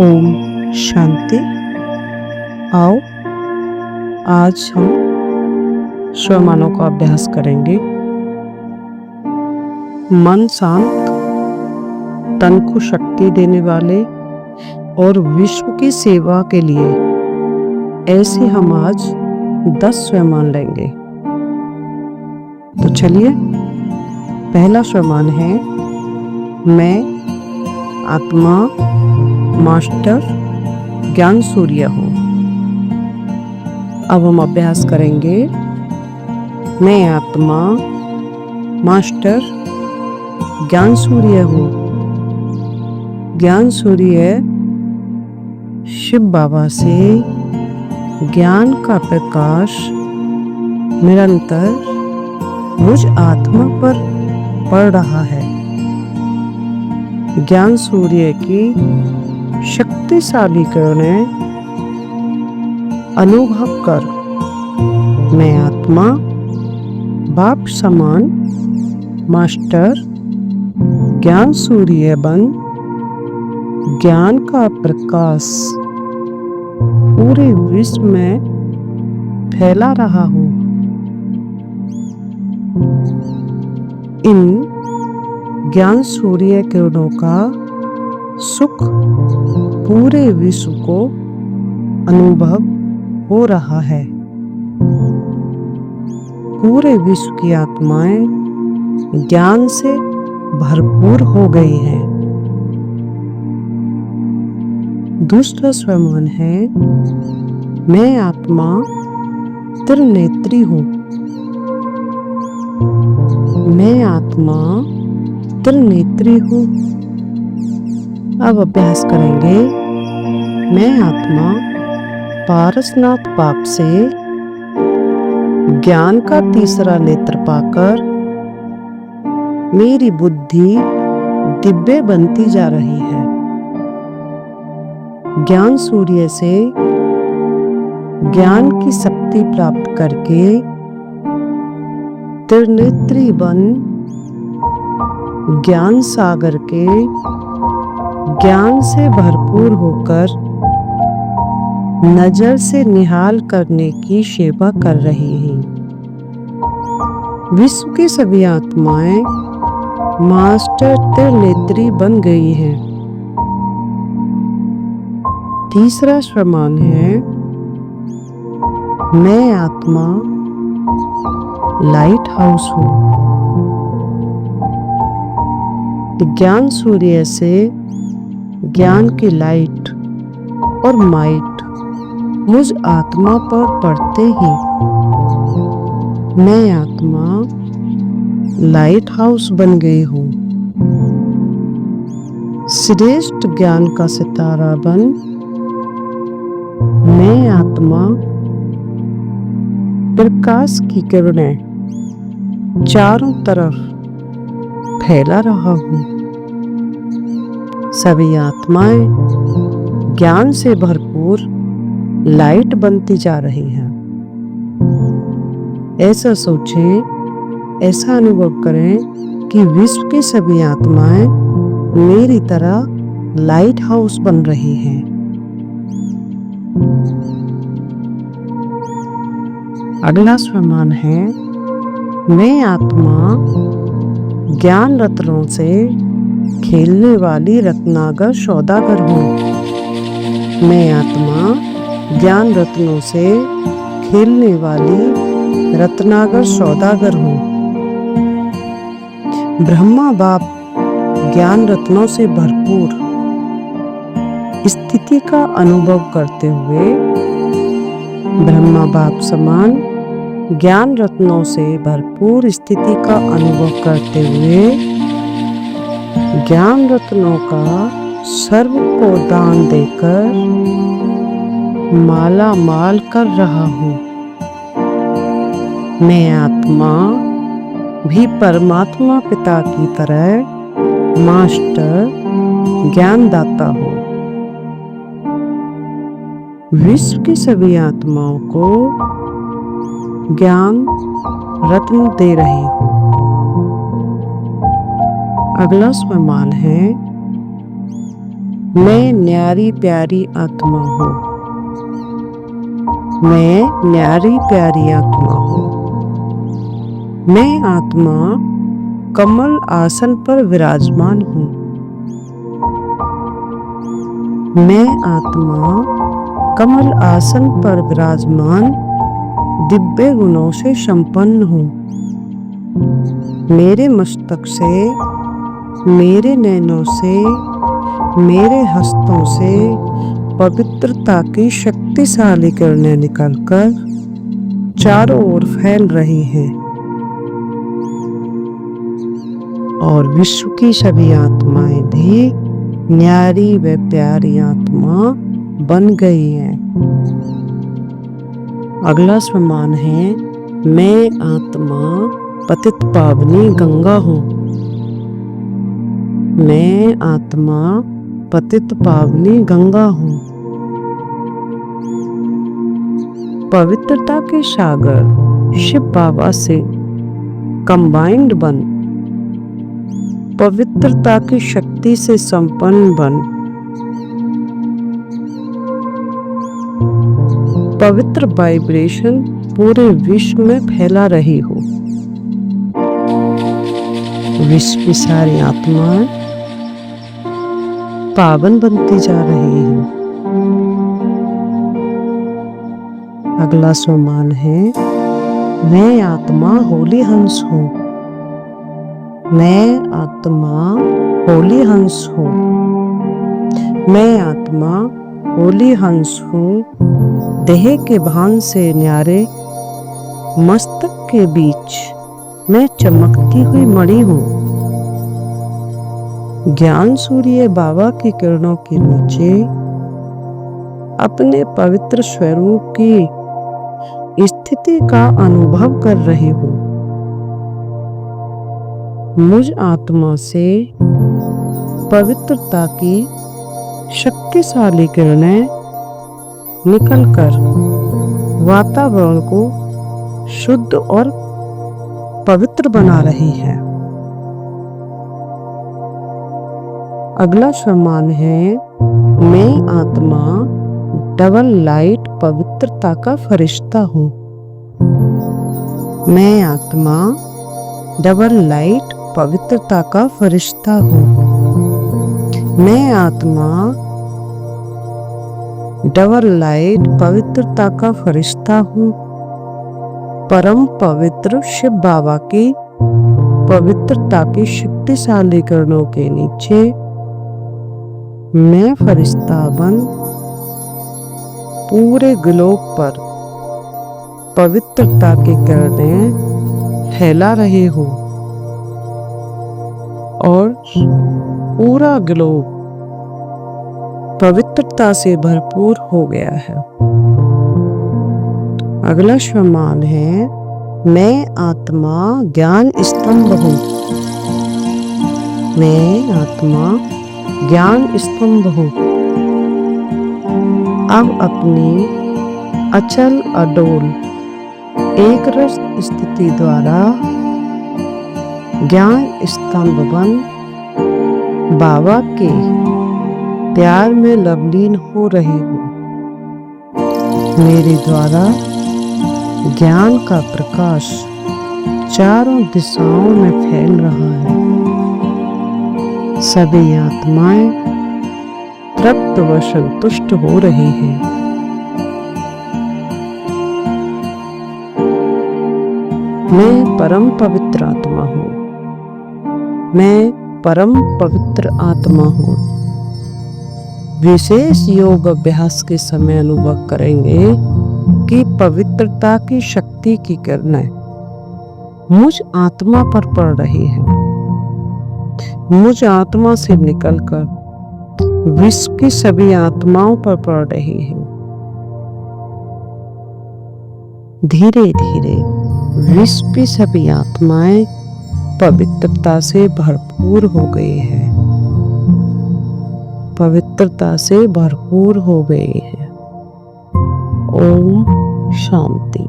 ओम शांति। आओ आज हम स्वमानों का अभ्यास करेंगे। मन शांत, तन को शक्ति देने वाले और विश्व की सेवा के लिए ऐसे हम आज 10 स्वमान लेंगे। तो चलिए, पहला स्वमान है मैं आत्मा मास्टर ज्ञान सूर्य हूँ। अब हम अभ्यास करेंगे। मैं आत्मा मास्टर ज्ञान सूर्य हूँ। ज्ञान सूर्य शिव बाबा से ज्ञान का प्रकाश निरंतर मुझ आत्मा पर पड़ रहा है। ज्ञान सूर्य की शक्तिशाली किरणें अनुभव कर मैं आत्मा बाप समान मास्टर ज्ञान सूर्य बन ज्ञान का प्रकाश पूरे विश्व में फैला रहा हूँ। इन ज्ञान सूर्य किरणों का सुख पूरे विश्व को अनुभव हो रहा है। पूरे विश्व की आत्माएं ज्ञान से भरपूर हो गई हैं। दूसरा स्वमान है मैं आत्मा त्रिनेत्री हूँ। मैं आत्मा त्रिनेत्री हूँ। अब अभ्यास करेंगे। मैं आत्मा पारसनाथ बाप से ज्ञान का तीसरा नेत्र पाकर मेरी बुद्धि दिव्य बनती जा रही है। ज्ञान सूर्य से ज्ञान की शक्ति प्राप्त करके त्रिनेत्री बन ज्ञान सागर के ज्ञान से भरपूर होकर नजर से निहाल करने की सेवा कर रही हैं। विश्व की सभी आत्माएं मास्टर त्रिनेत्री बन गई हैं। तीसरा स्वमान है मैं आत्मा लाइट हाउस हूँ। ज्ञान सूर्य से ज्ञान की लाइट और माइट मुझ आत्मा पर पड़ते ही मैं आत्मा लाइट हाउस बन गई हूँ। श्रेष्ठ ज्ञान का सितारा बन मैं आत्मा प्रकाश की किरणें चारों तरफ फैला रहा हूँ। सभी आत्माएं ज्ञान से भरपूर लाइट बनती जा रही हैं। ऐसा सोचें, ऐसा अनुभव करें कि विश्व की सभी आत्माएं मेरी तरह लाइट हाउस बन रही हैं। अगला स्वमान है मैं आत्मा ज्ञान रत्नों से खेलने वाली रत्नागर सौदागर हूँ। मैं आत्मा ज्ञान रत्नों से खेलने वाली रत्नागर सौदागर हूँ। ब्रह्मा बाप ज्ञान रत्नों से भरपूर स्थिति का अनुभव करते हुए ब्रह्मा बाप समान ज्ञान रत्नों से भरपूर स्थिति का अनुभव करते हुए ज्ञान रत्नों का सर्व को दान देकर माला माल कर रहा हूँ। मैं आत्मा भी परमात्मा पिता की तरह मास्टर ज्ञानदाता हूँ। विश्व की सभी आत्माओं को ज्ञान रत्न दे रही हूँ। अगला स्वमान है मैं न्यारी प्यारी आत्मा हूँ। मैं न्यारी प्यारी आत्मा हूँ। मैं आत्मा कमल आसन पर विराजमान हूँ। मैं आत्मा कमल आसन पर विराजमान दिव्य गुणों से संपन्न हूँ। मेरे मस्तक से, मेरे नैनों से, मेरे हस्तों से पवित्रता की शक्तिशाली किरणें निकलकर चारों ओर फैल रही हैं और विश्व की सभी आत्माएं भी न्यारी व प्यारी आत्मा बन गई हैं। अगला स्वमान है, मैं आत्मा पतित पावनी गंगा हूँ। मैं आत्मा पतित पावनी गंगा हूँ। पवित्रता के सागर शिव बाबा से कंबाइंड बन, पवित्रता की शक्ति से संपन्न बन, पवित्र वाइब्रेशन पूरे विश्व में फैला रही हो। विश्व की सारी आत्माएं पावन बनती जा रही हैं। अगला स्वमान है, मैं आत्मा होली हंस हूँ। मैं आत्मा होली हंस हूँ। मैं आत्मा होली हंस हूँ। देह के भान से न्यारे मस्तक के बीच मैं चमकती हुई मणि हूँ। ज्ञान सूर्य बाबा की किरणों के नीचे अपने पवित्र स्वरूप की स्थिति का अनुभव कर रही हूँ। मुझ आत्मा से पवित्रता की शक्तिशाली किरणें निकलकर वातावरण को शुद्ध और पवित्र बना रही है। अगला सम्मान है, मैं आत्मा डबल लाइट पवित्रता का फरिश्ता हूँ। मैं आत्मा डबल लाइट पवित्रता का फरिश्ता हूँ। मैं आत्मा डबल लाइट पवित्रता का फरिश्ता हूँ। परम पवित्र शिव बाबा की पवित्रता की शक्तिशाली किरणों के नीचे मैं फरिश्ता बन पूरे ग्लोब पर पवित्रता की किरणें फैला रही हूँ और पूरा ग्लोब पवित्रता से भरपूर हो गया है। अगला सम्मान है, मैं आत्मा ज्ञान स्तंभ हूँ। मैं आत्मा ज्ञान स्तंभ हूँ। अब अपनी अचल अडोल एक रस स्थिति द्वारा ज्ञान स्तंभ बन बाबा के प्यार में लवलीन हो रही हूँ। मेरे द्वारा ज्ञान का प्रकाश चारों दिशाओं में फैल रहा है। सभी आत्माएं तृप्त व संतुष्ट हो रही हैं। मैं परम पवित्र आत्मा हूँ। मैं परम पवित्र आत्मा हूँ। विशेष योग अभ्यास के समय अनुभव करेंगे कि पवित्रता की शक्ति की किरणें मुझ आत्मा पर पड़ रही है। मुझ आत्मा से निकलकर विश्व की सभी आत्माओं पर पड़ रही है। धीरे धीरे विश्व की सभी आत्माएं पवित्रता से भरपूर हो गई है। पवित्रता से भरपूर हो गई है। ओम शांति।